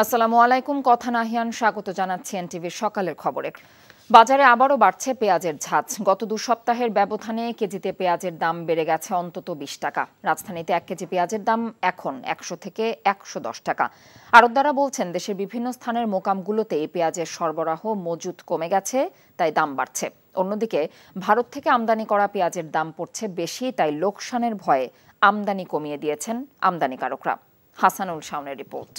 আসসালামু আলাইকুম। কথা নাহিয়ান স্বাগত জানাচ্ছি এনটিভির সকালের খবরে। বাজারে আবারও বাড়ছে পেঁয়াজের ঝাঁজ। গত 2 সপ্তাহের ব্যবধানে কেজিতে পেঁয়াজের দাম বেড়ে গেছে অন্তত 20 টাকা। রাজধানীতে 1 কেজি পেঁয়াজের দাম এখন 100 থেকে 110 টাকা। আড়তদাররা বলছেন, দেশের বিভিন্ন স্থানের মোকামগুলোতে এই পেঁয়াজের সরবরাহ মজুত কমে গেছে, তাই দাম বাড়ছে। অন্যদিকে ভারত থেকে আমদানি করা পেঁয়াজের দাম পড়ছে বেশি, তাই লোকসানের ভয়ে আমদানি কমিয়ে দিয়েছেন আমদানিকারকরা। হাসানুল শাওনের রিপোর্ট।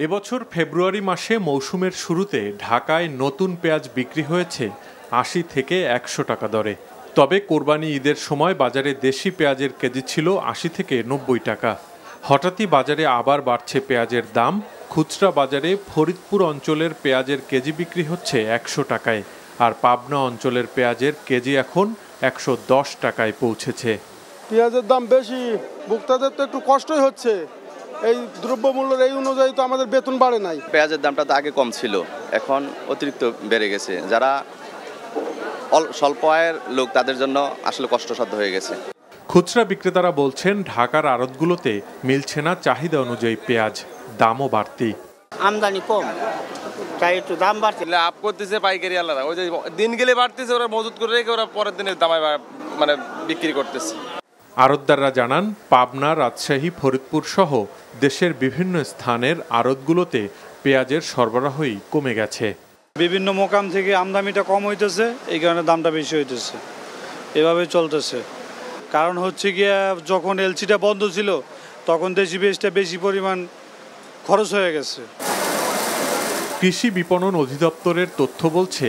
এবছর ফেব্রুয়ারি মাসে মৌসুমের শুরুতে ঢাকায় নতুন পেঁয়াজ বিক্রি হয়েছে 80 থেকে 100 টাকা দরে। তবে কোরবানি ঈদের সময় বাজারে দেশি পেঁয়াজের কেজি ছিল 80 থেকে 90 টাকা। হঠাৎই বাজারে আবার বাড়ছে পেঁয়াজের দাম। খুচরা বাজারে ফরিদপুর অঞ্চলের পেঁয়াজের কেজি বিক্রি হচ্ছে 100 টাকায়, আর পাবনা অঞ্চলের পেঁয়াজের কেজি এখন 110 টাকায় পৌঁছেছে। পেঁয়াজের দাম বেশি, ভোক্তাদের তো একটু কষ্টই হচ্ছে। এই দ্রব্যমূল্যের এই অনুযায়ী তো আমাদের বেতন বাড়ে নাই। পেঁয়াজের দামটা তো আগে কম ছিল, এখন অতিরিক্ত বেড়ে গেছে। যারা স্বল্প আয়ের লোক তাদের জন্য আসলে কষ্টসাধ্য হয়ে গেছে। খুচরা বিক্রেতারা বলছেন, ঢাকার আড়তগুলোতে মিলছে না চাহিদা অনুযায়ী পেঁয়াজ, দামও বাড়তি। আমদানি কম, তাই একটু দাম বাড়ছে। লাভ করতেছে পাইকারি আলাদা, ওই যে দিন গেলে বাড়তেছে, ওরা মজুত করে রেখে ওরা পরের দিনের দামে মানে বিক্রি করতেছে। আড়তদাররা জানান, পাবনা, রাজশাহী, ফরিদপুর সহ দেশের বিভিন্ন স্থানের আড়তগুলোতে পেঁয়াজের সরবরাহই কমে গেছে। বিভিন্ন মোকাম থেকে আমদানিটা কম হইতেছে, এই কারণে দামটা বেশি হইতেছে। এভাবে চলতেছে। কারণ হচ্ছে গিয়া যখন এলসিটা বন্ধ ছিল তখন দেশি পেঁয়াজটা বেশি পরিমাণ খরচ হয়ে গেছে। কৃষি বিপণন অধিদপ্তরের তথ্য বলছে,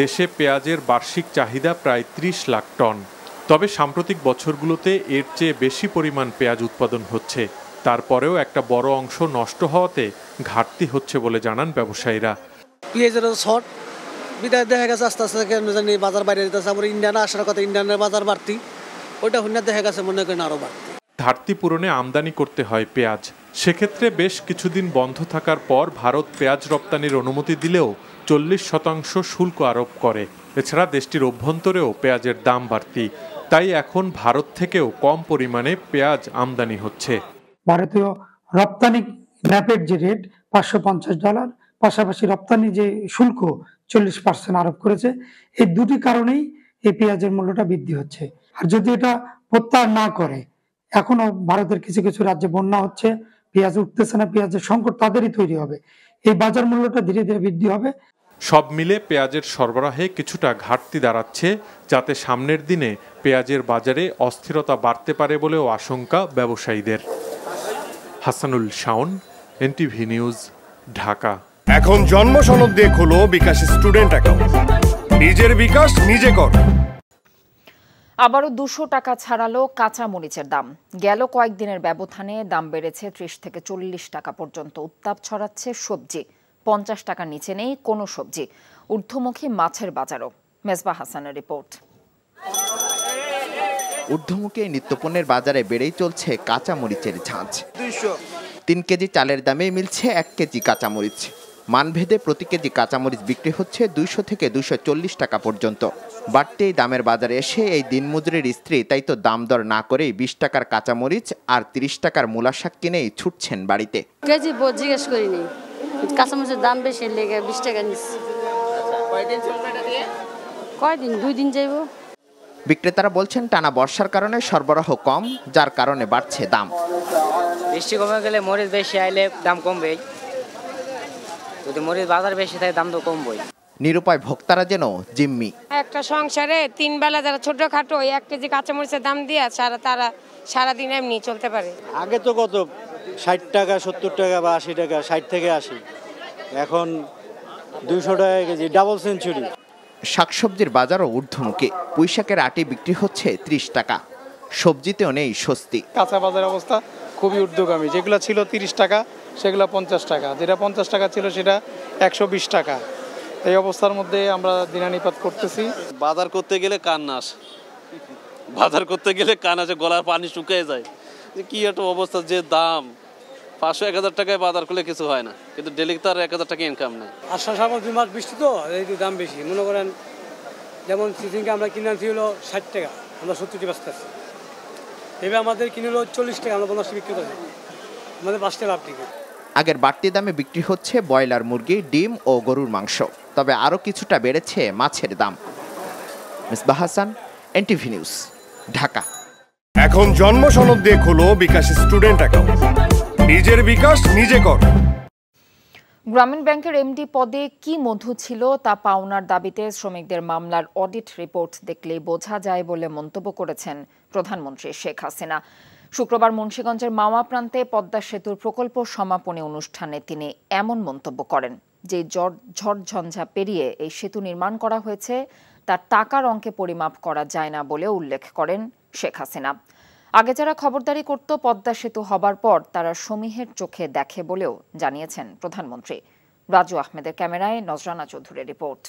দেশে পেঁয়াজের বার্ষিক চাহিদা প্রায় 30 লাখ টন। তবে সাম্প্রতিক বছরগুলোতে এর চেয়ে বেশি পরিমাণ পেঁয়াজ উৎপাদন হচ্ছে। তারপরেও একটা বড় অংশ নষ্ট হওয়াতে ঘাটতি হচ্ছে বলে জানান ব্যবসায়ীরা। পেঁয়াজের শর্ট বিদায় দেখা গেছে আস্তে আস্তে কেন জানি বাজার বাইরে যেতেছে। আবার ইন্ডিয়ানে আসার কথা, ইন্ডিয়ানের বাজার বাড়তি, ওইটা হুন্না দেখা গেছে মনে করেন আরও বাড়তি। ঘাটতি পূরণে আমদানি করতে হয় পেঁয়াজ। সেক্ষেত্রে বেশ কিছুদিন বন্ধ থাকার পর ভারত পেঁয়াজ রপ্তানির অনুমতি দিলেও 40% শুল্ক আরোপ করে। এছাড়া দেশটির অভ্যন্তরেও পেঁয়াজের দাম বাড়তি, তাই এখন ভারত থেকেও কম পরিমাণে পেঁয়াজ আমদানি হচ্ছে। ভারতীয় রপ্তানি র্যাপেড যে রেট $550, পাশাপাশি রপ্তানি যে শুল্ক 40% আরোপ করেছে। এই দুটি কারণেই এই পেঁয়াজের মূল্যটা বৃদ্ধি হচ্ছে। আর যদি এটা প্রত্যাহার না করে, এখনো ভারতের কিছু কিছু রাজ্যে বন্যা হচ্ছে, পেঁয়াজ উঠতেছে না, পেঁয়াজের সংকট তাদেরই তৈরি হবে। এই বাজার মূল্যটা ধীরে ধীরে বৃদ্ধি হবে। সব মিলে পেঁয়াজের সরবরাহে কিছুটা ঘাটতি দাঁড়াচ্ছে, যাতে সামনের দিনে পেঁয়াজের বাজারে অস্থিরতা বাড়তে পারে বলেও আশঙ্কা ব্যবসায়ীদের। Hasanul Shaon, NTV news, Dhaka. এখন জন্ম সনদ দিয়ে খোলো বিকাশ স্টুডেন্ট অ্যাকাউন্ট। নিজের বিকাশ নিজে কর। আবারও 200 টাকা ছাড়ালো কাঁচা মরিচের দাম। গেল কয়েকদিনের ব্যবধানে দাম বেড়েছে 30 থেকে 40 টাকা পর্যন্ত। উত্তাপ ছড়াচ্ছে সবজি। 50 টাকার নিচে নেই কোনো সবজি। ঊর্ধ্বমুখী মাছের বাজারও। মেজবা হাসানের রিপোর্ট। ঊর্ধ্বমুখী নিত্যপণ্যের বাজারে বেড়েই চলছে কাঁচা মরিচের ঝাঁজ। 3 কেজি চালের দামে মিলছে 1 কেজি কাঁচামরিচ। মানভেদে প্রতি কেজি কাঁচামরিচ বিক্রি হচ্ছে 200 থেকে 240 টাকা পর্যন্ত। বাড়তি দামের বাজারে এসে এই দিনমজুরের স্ত্রী তাই তো দাম দর না করেই 20 টাকার কাঁচামরিচ আর 30 টাকার মূলা শাক কিনেই ছুটছেন বাড়িতে। কেজি জিজ্ঞেস করিনি, কাঁচামরিচের দাম বেশি লেগে 20 টাকা নিচ্ছে। কয়দিন? 2 দিন যাইব। বিক্রেতারা বলছেন, টানা বর্ষার কারণে সরবরাহ কম, যার কারণে বাড়ছে দাম। বৃষ্টি কমে গেলে মরিচ বেশি আইলে দাম কমবে, যদি মরিচ বাজার বেশি থাকে দাম তো কমবেই। নিরুপায় ভোক্তারা যেন জিম্মি। একটা সংসারে 3 বেলা যারা ছোটখাটো 1 কেজি কাঁচামরিচের দাম দিয়ে তারা সারাদিন এমনি চলতে পারে। আগে তো কত 60 টাকা, 70 টাকা বা 80 টাকা, 60 থেকে 80, এখন 200 টাকা কেজি, ডাবল সেঞ্চুরি। শাকসবজির বাজারও ঊর্ধ্বমুখী। পুঁইশাকের আটি বিক্রি হচ্ছে 30 টাকা। সবজিতেও নেই স্বস্তি। কাঁচা বাজার অবস্থা খুবই ঊর্ধ্বগামী। যেগুলো ছিল 30 টাকা সেগুলো 50 টাকা, যেটা 50 টাকা ছিল সেটা 120 টাকা। এই অবস্থার মধ্যে আমরা দিনানিপাত করতেছি। বাজার করতে গেলে কান্না আসে, বাজার করতে গেলে কান আসে, গলার পানি শুকিয়ে যায়। যে কি একটা অবস্থা, যে দাম 500-1000 টাকায় বাজার করলে কিছু হয় না, কিন্তু ডেলি তো আর 1000 টাকা ইনকাম নেই। আষাঢ় শ্রাবণ 2 মাস বৃষ্টি তো, এই দাম বেশি। মনে করেন যেমন সিজনকে আমরা কিনে আনছি হলো 60 টাকা, আমরা 70 টাকা বেচতেছি। এবার আমাদের কিনে হলো 40 টাকা, আমরা 50 বিক্রি করি। আমাদের 5 টাকা লাভ টিকে। আগের বাড়তি দামে বিক্রি হচ্ছে ব্রয়লার মুরগি, ডিম ও গরুর মাংস। তবে আরও কিছুটা বেড়েছে মাছের দাম। Misbah Hasan, NTV news, Dhaka. এখন জন্ম সনদ দিয়ে খোলো বিকাশ স্টুডেন্ট অ্যাকাউন্ট। নিজের বিকাশ নিজে কর। গ্রামীণ ব্যাংকের এমডি পদে কি মধু ছিল তা পাওনার দাবিতে শ্রমিকদের মামলার অডিট রিপোর্ট দেখলেই বোঝা যায় বলে মন্তব্য করেছেন প্রধানমন্ত্রী শেখ হাসিনা। শুক্রবার মুন্সিগঞ্জের মাওয়া প্রান্তে পদ্মা সেতুর প্রকল্প সমাপনী অনুষ্ঠানে তিনি এমন মন্তব্য করেন যে ঝড়ঝঞ্ঝা পেরিয়ে এই সেতু নির্মাণ করা হয়েছে তার টাকার অঙ্কে পরিমাপ করা যায় না বলে উল্লেখ করেন শেখ হাসিনা। আগে যারা খবরদারি করত পদ্মা সেতু হবার পর তারা সমীহের চোখে দেখে বলেও জানিয়েছেন প্রধানমন্ত্রী। রাজু আহমেদের ক্যামেরায় নজরানা চৌধুরীর রিপোর্ট।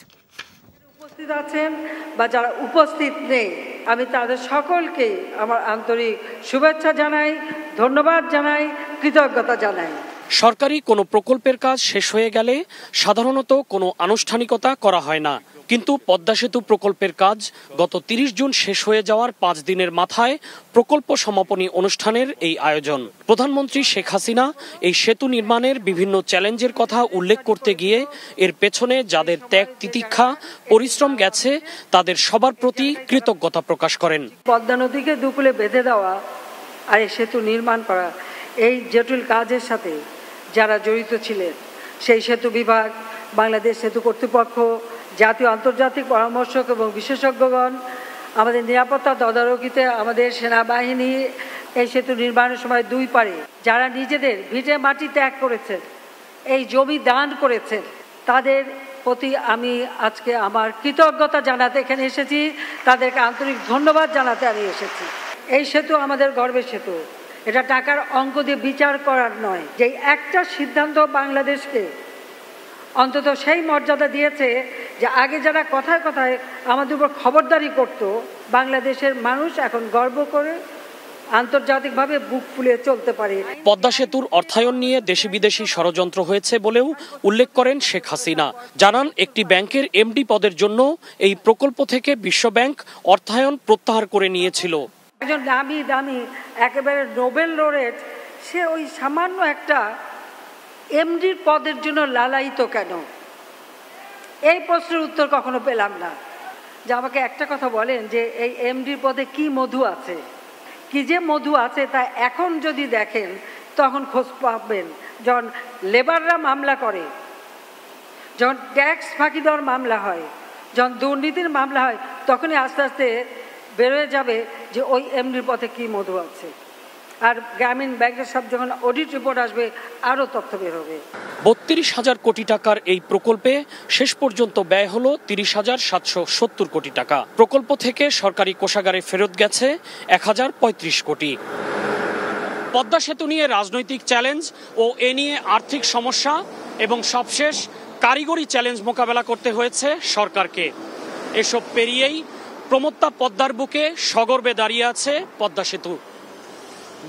উপস্থিত আছেন বা যারা উপস্থিত নেই, আমি তাদের সকলকে আমার আন্তরিক শুভেচ্ছা জানাই, ধন্যবাদ জানাই, কৃতজ্ঞতা জানাই। সরকারি কোনো প্রকল্পের কাজ শেষ হয়ে গেলে সাধারণত কোনো আনুষ্ঠানিকতা করা হয় না, কিন্তু পদ্মা সেতু প্রকল্পের কাজ গত 30 জুন শেষ হয়ে যাওয়ার 5 দিনের মাথায় প্রকল্প সমাপনী অনুষ্ঠানের এই আয়োজন। প্রধানমন্ত্রী শেখ হাসিনা এই সেতু নির্মাণের বিভিন্ন চ্যালেঞ্জের কথা উল্লেখ করতে গিয়ে এর পেছনে যাদের ত্যাগ তিতিক্ষা পরিশ্রম গেছে তাদের সবার প্রতি কৃতজ্ঞতা প্রকাশ করেন। পদ্মা নদীকে দুকুলে বেঁধে দেওয়া আর এই সেতু নির্মাণ করা, এই জটিল কাজের সাথে যারা জড়িত ছিলেন, সেই সেতু বিভাগ, বাংলাদেশ সেতু কর্তৃপক্ষ, জাতীয় আন্তর্জাতিক পরামর্শক এবং বিশেষজ্ঞগণ, আমাদের নিরাপত্তা তদারকিতে আমাদের সেনাবাহিনী, এই সেতু নির্মাণের সময় 2 পারে যারা নিজেদের ভিটে মাটি ত্যাগ করেছেন, এই জমি দান করেছেন, তাদের প্রতি আমি আজকে আমার কৃতজ্ঞতা জানাতে এখানে এসেছি, তাদেরকে আন্তরিক ধন্যবাদ জানাতে আমি এসেছি। এই সেতু আমাদের গর্বের সেতু, এটা টাকার অঙ্ক দিয়ে বিচার করার নয়। যে একটা সিদ্ধান্ত বাংলাদেশকে অন্তত সেই মর্যাদা দিয়েছে যে আগে যারা কথায় কথায় আমাদের উপর খবরদারি করত, বাংলাদেশের মানুষ এখন গর্ব করে আন্তর্জাতিকভাবে বুক ফুলিয়ে চলতে পারে। পদ্মা সেতুর অর্থায়ন নিয়ে দেশি বিদেশি ষড়যন্ত্র হয়েছে বলেও উল্লেখ করেন শেখ হাসিনা। জানান একটি ব্যাংকের এমডি পদের জন্য এই প্রকল্প থেকে বিশ্বব্যাংক অর্থায়ন প্রত্যাহার করে নিয়েছিল। একজন দামি দামি একেবারে নোবেল লরেট, সে ওই সামান্য একটা এমডির পদের জন্য লালায়িত কেন? এই প্রশ্নের উত্তর কখনো পেলাম না। যে আমাকে একটা কথা বলেন যে এই এমডির পদে কি মধু আছে, কি যে মধু আছে তা এখন যদি দেখেন তখন খোঁজ পাবেন। যখন লেবাররা মামলা করে, যখন ট্যাক্স ফাঁকি দেওয়ার মামলা হয়, যখন দুর্নীতির মামলা হয়, তখনই আস্তে আস্তে বেরোয় যাবে যে ওই এমডির পথে কি মধু আছে। আর গ্রামীণ ব্যাংকের সব যখন অডিট রিপোর্ট আসবে আরও তথ্য বের হবে। 32,000 কোটি টাকার এই প্রকল্পে শেষ পর্যন্ত ব্যয় হলো 30,770 কোটি টাকা। প্রকল্প থেকে সরকারি কোষাগারে ফেরত গেছে 1035 কোটি। পদ্মা সেতু নিয়ে রাজনৈতিক চ্যালেঞ্জ ও এ নিয়ে আর্থিক সমস্যা এবং সবশেষ কারিগরি চ্যালেঞ্জ মোকাবেলা করতে হয়েছে সরকারকে। এসব পেরিয়েই প্রমত্তা পদ্মার বুকে সগর্বে দাঁড়িয়ে আছে পদ্মা সেতু,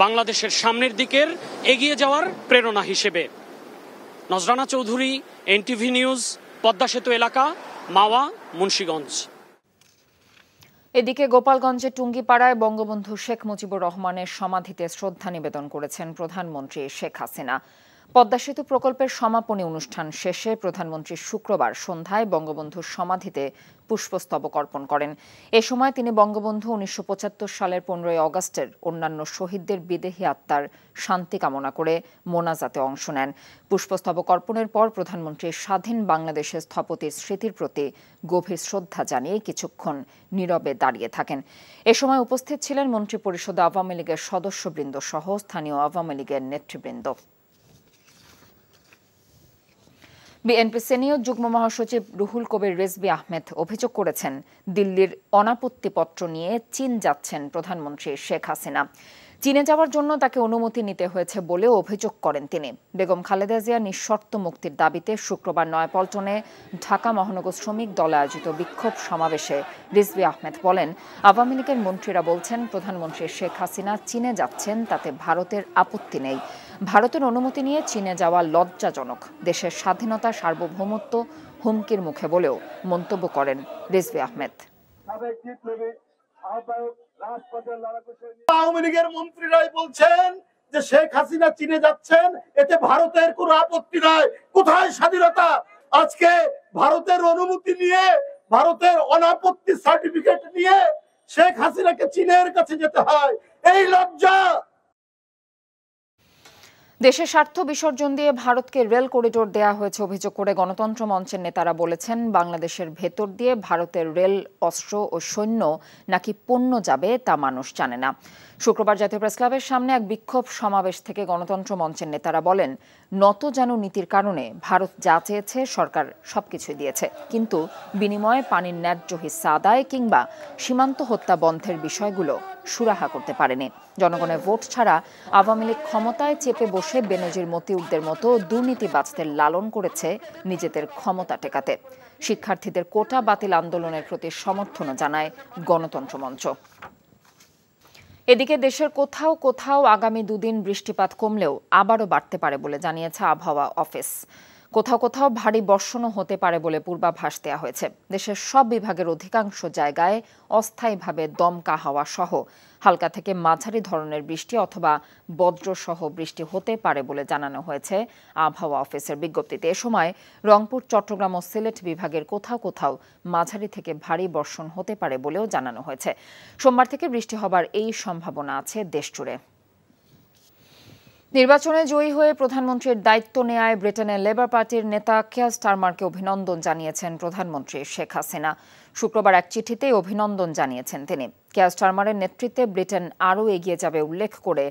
বাংলাদেশের সামনের দিকের এগিয়ে যাওয়ার প্রেরণা হিসেবে। নজরানা চৌধুরী, এনটিভি নিউজ, পদ্মা সেতু এলাকা, মাওয়া, মুন্সিগঞ্জ। এদিকে গোপালগঞ্জের টুঙ্গিপাড়ায় বঙ্গবন্ধু শেখ মুজিবুর রহমানের সমাধিতে শ্রদ্ধা নিবেদন করেছেন প্রধানমন্ত্রী শেখ হাসিনা। পদ্মা সেতু প্রকল্পের সমাপনী অনুষ্ঠান শেষে প্রধানমন্ত্রী শুক্রবার সন্ধ্যায় বঙ্গবন্ধুর সমাধিতে পুষ্পস্তবক অর্পণ করেন। এ সময় তিনি বঙ্গবন্ধু 1975 সালের 15ই অগস্টের অন্যান্য শহীদদের বিদেহী আত্মার শান্তি কামনা করে মোনাজাতে অংশ নেন। পুষ্পস্তবক অর্পণের পর প্রধানমন্ত্রী স্বাধীন বাংলাদেশের স্থপতির স্মৃতির প্রতি গভীর শ্রদ্ধা জানিয়ে কিছুক্ষণ নীরবে দাঁড়িয়ে থাকেন। এ সময় উপস্থিত ছিলেন মন্ত্রিপরিষদ আওয়ামী লীগের সদস্যবৃন্দ সহ স্থানীয় আওয়ামী লীগের নেতৃবৃন্দ। বিএনপি সিনিয়র যুগ্ম মহাসচিব রুহুল কবির রিজভী আহমেদ অভিযোগ করেছেন, দিল্লির অনাপত্তিপত্র নিয়ে চীন যাচ্ছেন প্রধানমন্ত্রী শেখ হাসিনা। চীনে যাওয়ার জন্য তাকে অনুমতি নিতে হয়েছে বলেও অভিযোগ করেন তিনি। বেগম খালেদা জিয়া নিঃশর্ত মুক্তির দাবিতে শুক্রবার নয়াপল্টনে ঢাকা মহানগর শ্রমিক দল আয়োজিত বিক্ষোভ সমাবেশে রিজভী আহমেদ বলেন, আওয়ামী লীগের মন্ত্রীরা বলছেন প্রধানমন্ত্রী শেখ হাসিনা চীনে যাচ্ছেন, তাতে ভারতের আপত্তি নেই। ভারতের অনুমতি নিয়ে চীনে যাওয়া লজ্জাজনক, দেশের স্বাধীনতা সার্বভৌমত্ব হুমকির মুখে বলেও মন্তব্য করেন রিজভী আহমেদ। আওয়ামী লীগের মন্ত্রীরাই বলছেন যে শেখ হাসিনা চীনে যাচ্ছেন, এতে ভারতের কোনো আপত্তি নাই। কোথায় স্বাধীনতা? আজকে ভারতের অনুমতি নিয়ে, ভারতের অনাপত্তি সার্টিফিকেট নিয়ে শেখ হাসিনাকে চীনের কাছে যেতে হয়, এই লজ্জা। দেশের স্বার্থ বিসর্জন দিয়ে ভারতকে রেল করিডোর দেয়া হয়েছে অভিযোগ করে গণতন্ত্র মঞ্চের নেতারা বলেছেন, বাংলাদেশের ভেতর দিয়ে ভারতের রেল, অস্ত্র ও সৈন্য নাকি পণ্য যাবে তা মানুষ জানে না। শুক্রবার জাতীয় প্রেস ক্লাবের সামনে এক বিক্ষোভ সমাবেশ থেকে গণতন্ত্র মঞ্চের নেতারা বলেন, নতজানু নীতির কারণে ভারত যা চেয়েছে সরকার সবকিছুই দিয়েছে, কিন্তু বিনিময়ে পানির ন্যায্য হিস্সা আদায় কিংবা সীমান্ত হত্যা বন্ধের বিষয়গুলো সুরাহা করতে পারেনি। জনগণের ভোট ছাড়া আওয়ামী লীগ ক্ষমতায় চেপে বসে বেনজির মতিউরদের মতো দুর্নীতিবাজদের লালন করেছে নিজেদের ক্ষমতা টেকাতে। শিক্ষার্থীদের কোটা বাতিল আন্দোলনের প্রতি সমর্থনও জানায় গণতন্ত্র মঞ্চ। এদিকে দেশের কোথাও কোথাও আগামী দুদিন বৃষ্টিপাত কমলেও আবারও বাড়তে পারে বলে জানিয়েছে আবহাওয়া অফিস। কোথাও কোথাও ভারী বর্ষণও হতে পারে বলে পূর্বাভাস দেওয়া হয়েছে। দেশের সব বিভাগের অধিকাংশ জায়গায় অস্থায়ীভাবে দমকা হাওয়া সহ হালকা থেকে মাঝারি ধরনের বৃষ্টি অথবা বজ্রসহ বৃষ্টি হতে পারে বলে জানানো হয়েছে আবহাওয়া অফিসের বিজ্ঞপ্তিতে। এ সময় রংপুর, চট্টগ্রাম ও সিলেট বিভাগের কোথাও কোথাও মাঝারি থেকে ভারী বর্ষণ হতে পারে বলেও জানানো হয়েছে। সোমবার থেকে বৃষ্টি হবার এই সম্ভাবনা আছে দেশজুড়ে। নির্বাচনে জয়ী হয়ে প্রধানমন্ত্রীর দায়িত্ব নেয়ায় ব্রিটেনের লেবার পার্টির নেতা কিয়ার স্টারমারকে অভিনন্দন জানিয়েছেন প্রধানমন্ত্রী শেখ হাসিনা। শুক্রবার এক চিঠিতে অভিনন্দন জানিয়েছেন তিনি। কিয়ার স্টারমারের নেতৃত্বে ব্রিটেন আরও এগিয়ে যাবে উল্লেখ করে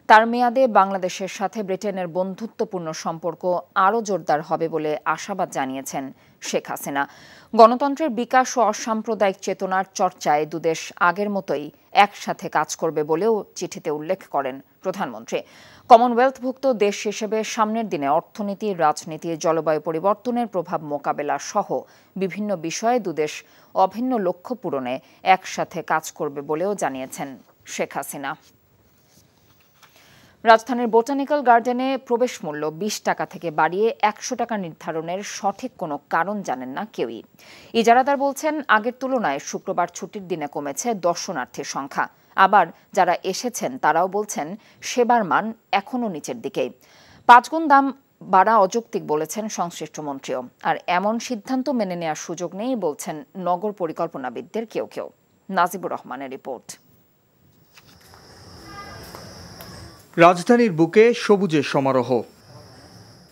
তার মেয়াদে বাংলাদেশের সাথে ব্রিটেনের বন্ধুত্বপূর্ণ সম্পর্ক আরও জোরদার হবে বলে আশাবাদ জানিয়েছেন শেখ হাসিনা। গণতন্ত্রের বিকাশ ও অসাম্প্রদায়িক চেতনার চর্চায় দুদেশ আগের মতোই একসাথে কাজ করবে বলেও চিঠিতে উল্লেখ করেন প্রধানমন্ত্রী। কমনওয়েলথভুক্ত দেশ হিসেবে সামনের দিনে অর্থনীতি, রাজনীতি, জলবায়ু পরিবর্তনের প্রভাব মোকাবেলা সহ বিভিন্ন বিষয়ে দুদেশ অভিন্ন লক্ষ্য পূরণে একসাথে কাজ করবে বলেও জানিয়েছেন শেখ হাসিনা। রাজধানীর বোটানিক্যাল গার্ডেনে প্রবেশ মূল্য 20 টাকা থেকে বাড়িয়ে 100 টাকা নির্ধারণের সঠিক কোনো কারণ জানেন না কেউই। ইজারাদার বলছেন, আগের তুলনায় শুক্রবার ছুটির দিনে কমেছে দর্শনার্থীর সংখ্যা। আবার যারা এসেছেন তারাও বলছেন সেবার মান এখনও নিচের দিকেই। 5 গুণ দাম বাড়া অযৌক্তিক বলেছেন সংশ্লিষ্ট মন্ত্রীও। আর এমন সিদ্ধান্ত মেনে নেওয়ার সুযোগ নেই বলছেন নগর পরিকল্পনাবিদদের কেউ কেউ। নাজিবুর রহমানের রিপোর্ট। রাজধানীর বুকে সবুজের সমারোহ।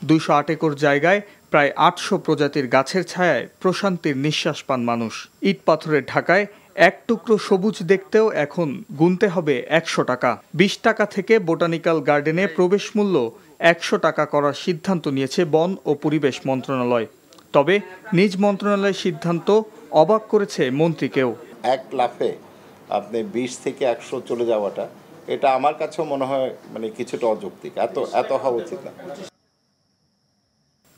208 একর জায়গায় প্রায় 800 প্রজাতির গাছের ছায়ায় প্রশান্তির নিঃশ্বাস পান মানুষ। ইট পাথরের ঢাকায় এক টুকরো সবুজ দেখতেও এখন গুনতে হবে 100 টাকা। 20 টাকা থেকে বোটানিক্যাল গার্ডেনে প্রবেশ মূল্য 100 টাকা করার সিদ্ধান্ত নিয়েছে বন ও পরিবেশ মন্ত্রণালয়। তবে নিজ মন্ত্রণালয়ের সিদ্ধান্ত অবাক করেছে মন্ত্রীকেও। এক লাফে আপনি 20 থেকে 100 চলে যাওয়াটা, এটা আমার কাছেও মনে হয় কিছুটা অযৌক্তিক। এত হওয়া উচিত না।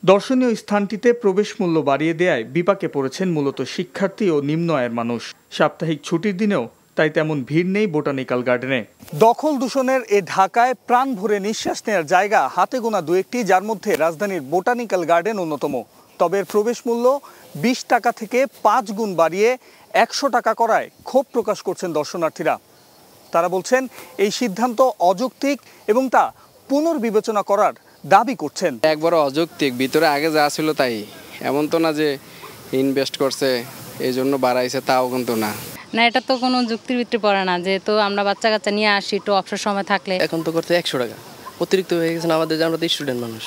দর্শনীয় স্থানটিতে প্রবেশ মূল্য বাড়িয়ে দেয়ায় বিপাকে পড়েছেন মূলত শিক্ষার্থী ও নিম্ন আয়ের মানুষ। সাপ্তাহিক ছুটির দিনেও তাই তেমন ভিড় নেই বোটানিক্যাল গার্ডেনে। দখল দূষণের এ ঢাকায় প্রাণ ভরে নিঃশ্বাস নেওয়ার জায়গা হাতে গোনা 2-1টি, যার মধ্যে রাজধানীর বোটানিক্যাল গার্ডেন অন্যতম। তবে প্রবেশ মূল্য 20 টাকা থেকে 5 গুণ বাড়িয়ে 100 টাকা করায় ক্ষোভ প্রকাশ করছেন দর্শনার্থীরা। তারা বলছেন এই সিদ্ধান্ত অযৌক্তিক এবং তা পুনর্বিবেচনা করার দাবি করছেন। একবারও অযৌক্তিক, ভিতরে আগে যা ছিল তাই, এমন তো না যে ইনভেস্ট করছে এই জন্য বাড়াইছে, তাও কিন্তু না। না, এটা তো কোনো যুক্তির ভিত্তি পড়ে না, যেহেতু আমরা বাচ্চা কাচ্চা নিয়ে আসি একটু অবসর সময় থাকলে। এখন তো করতে 100 টাকা অতিরিক্ত হয়ে গেছে আমাদের, আমরা তো স্টুডেন্ট মানুষ।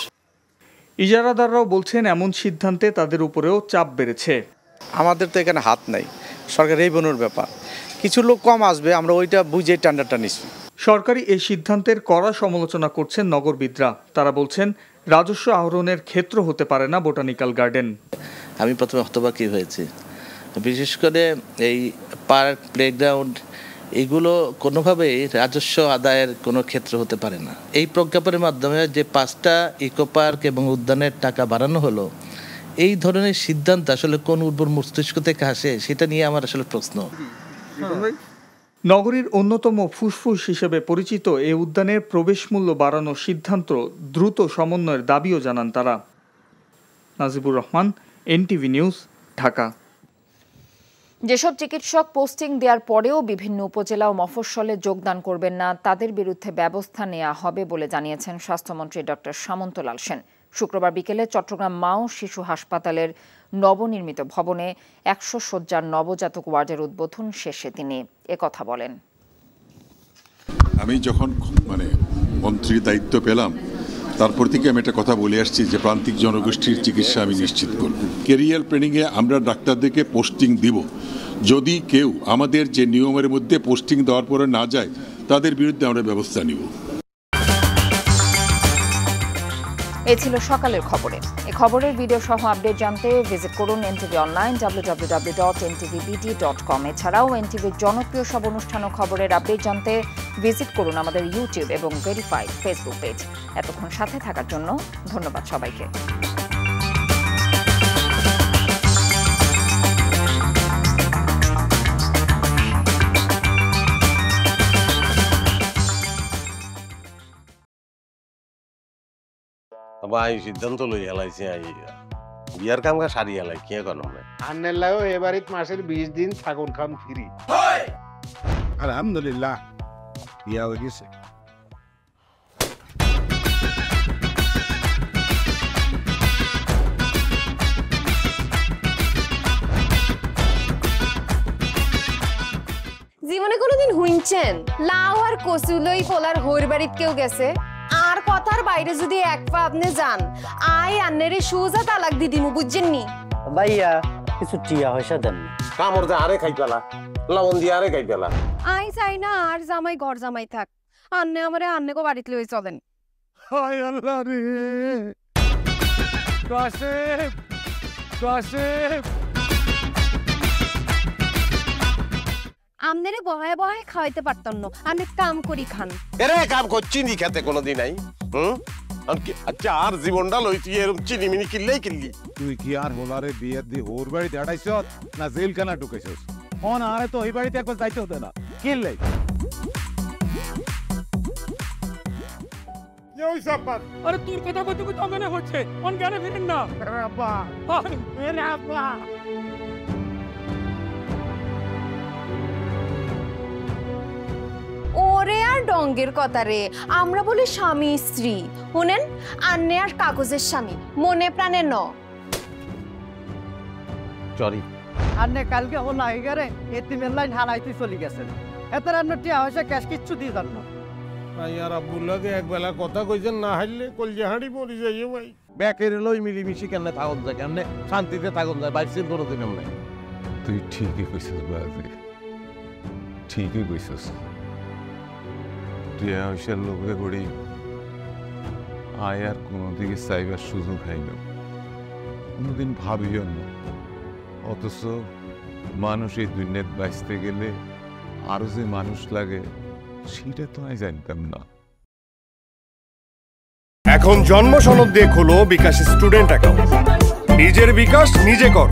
ইজারাদাররাও বলছেন এমন সিদ্ধান্তে তাদের উপরেও চাপ বেড়েছে। আমাদের তো এখানে হাত নাই, সরকার রেভিনিউর ব্যাপার, কিছু লোক কম আসবে, আমরা ওইটা বুঝে টেন্ডারটা নিচ্ছি। সরকারি এই সিদ্ধান্তের কড়া সমালোচনা করছেন নগরবিদরা। তারা বলছেন রাজস্ব আহরণের ক্ষেত্র হতে পারে না বোটানিক্যাল গার্ডেন। আমি প্রথমে হতবাকই হয়েছি, বিশেষ করে এই পার্ক, প্লেগ্রাউন্ড, এগুলো কোনোভাবেই রাজস্ব আদায়ের কোনো ক্ষেত্র হতে পারে না। এই প্রজ্ঞাপনের মাধ্যমে যে 5টা ইকো পার্ক এবং উদ্যানের টাকা বাড়ানো হলো, এই ধরনের সিদ্ধান্ত আসলে কোন উর্বর মস্তিষ্ক থেকে আসে, সেটা নিয়ে আমার আসলে প্রশ্ন। নগরীর অন্যতম ফুসফুস হিসেবে পরিচিত এই উদ্যানের প্রবেশ মূল্য বাড়ানোর সিদ্ধান্ত দ্রুত সমন্বয়ের দাবিও জানান তারা। Najibur Rahman, NTV news, Dhaka. যেসব চিকিৎসক পোস্টিং দেওয়ার পরেও বিভিন্ন উপজেলা ও মফস্বলে যোগদান করবেন না তাদের বিরুদ্ধে ব্যবস্থা নেওয়া হবে বলে জানিয়েছেন স্বাস্থ্যমন্ত্রী ডক্টর সামন্তলাল সেন। শুক্রবার বিকেলে চট্টগ্রাম মা ও শিশু হাসপাতালের নবনির্মিত ভবনে ১০০ শয্যার নবজাতক ওয়ার্ডের উদ্বোধন শেষে তিনি একথা বলেন। আমি যখন মন্ত্রীর দায়িত্ব পেলাম তারপর থেকে আমি একটা কথা বলে আসছি যে প্রান্তিক জনগোষ্ঠীর চিকিৎসা আমি নিশ্চিত করব। ক্যারিয়ার ট্রেনিংয়ে আমরা ডাক্তারদেরকে পোস্টিং দিব। যদি কেউ আমাদের যে নিয়মের মধ্যে পোস্টিং দেওয়ার পরে না যায় তাদের বিরুদ্ধে আমরা ব্যবস্থা নিব। এই ছিল সকালের খবরে। এই খবরের ভিডিও সহ আপডেট জানতে ভিজিট করুন এনটিভি অনলাইন www.ntvbd.com। এছাড়াও এনটিভির জনপ্রিয় সব অনুষ্ঠান ও খবরের আপডেট জানতে ভিজিট করুন আমাদের ইউটিউব এবং ভেরিফাইড ফেসবুক পেজ। এতক্ষণ সাথে থাকার জন্য ধন্যবাদ সবাইকে। ভাই সিদ্ধান্ত লই হেলাইছে বিয়ার কাম কা সারি হেলাই কি এখন হবে আন্নের লাগো এবারিত মাসের 20 দিন ছাগল খাম ফ্রি আলহামদুলিল্লাহ বিয়া হয়ে গেছে। জীবনে কোনোদিন হুইনছেন লাউ আর কচু লই পোলার হইর বাড়িত কেউ গেছে আর কথার বাইরে যদি এক পা আপনি যান আই আন্নেরে সুজা তালাক দি দিমু বুঝছেন নি ভাইয়া কিছু টিয়া হইসা দেন কামর দে আরে খাই পেলা লবণ দিয়ে আরে খাই পেলা আই চাই না আর জামাই ঘর জামাই থাক আন্নে আমারে আন্নেকো বাড়িতে লই চলেন। হায় আল্লাহ রে কাশেম কাশেম আমনেরে বহায় বহায় খাওয়াইতে পারতাম না আমি কাম করি খান এরে কাম করছি নি খেতে কোনোদিন নাই আচ্ছা আর জীবনটা লই তুই এরকম চিনিমিনি কিল্লেই কিল্লি তুই কি আর হোলারে বিয়ে দি ওর বাড়িতে আড়াইছ না জেল খানা ঢুকেছিস অন আরে তো ওই বাড়িতে একবার যাইতে হতে না কিল্লে ওই সাপাত আরে তোর কথা কইতে কইতে মনে হচ্ছে অন জ্ঞানে ফিরেন না আব্বা মেরে আব্বা ওরে আর ডঙ্গের কথা রে আমরা বলি স্বামী স্ত্রী শুনেন আন্নে আর কাগজের স্বামী মনে প্রাণে ন সরি আন্নে কালকে ও নাইগারে এতিমের লাইন হারাইতে চলে গেছেন এত রান্না টিয়া হইছে ক্যাশ কিচ্ছু দিয়ে যান না ভাই আর আব্বুল্লাহকে একবেলা কথা কইছেন না হাইলে কলজে হাঁড়ি পড়ি যাইও ভাই ব্যাকের লই মিলিমিশি কেন থাকুন যায় কেমনে শান্তিতে থাকুন যায় বাইসের কোনো দিন এমনি তুই ঠিকই কইছিস বাজে ঠিকই কইছিস তুই আয়সার লোভে পড়ি আয় আর কোনো দিকে চাইবার সুযোগ হয়নি কোনোদিন ভাবিও না অথচ মানুষ এই দুনিয়াতে বাঁচতে গেলে আরো যে মানুষ লাগে সেটা তো আমি জানতাম না। এখন জন্ম সনদ দিয়ে খোলো বিকাশ স্টুডেন্ট অ্যাকাউন্ট। নিজের বিকাশ নিজে কর।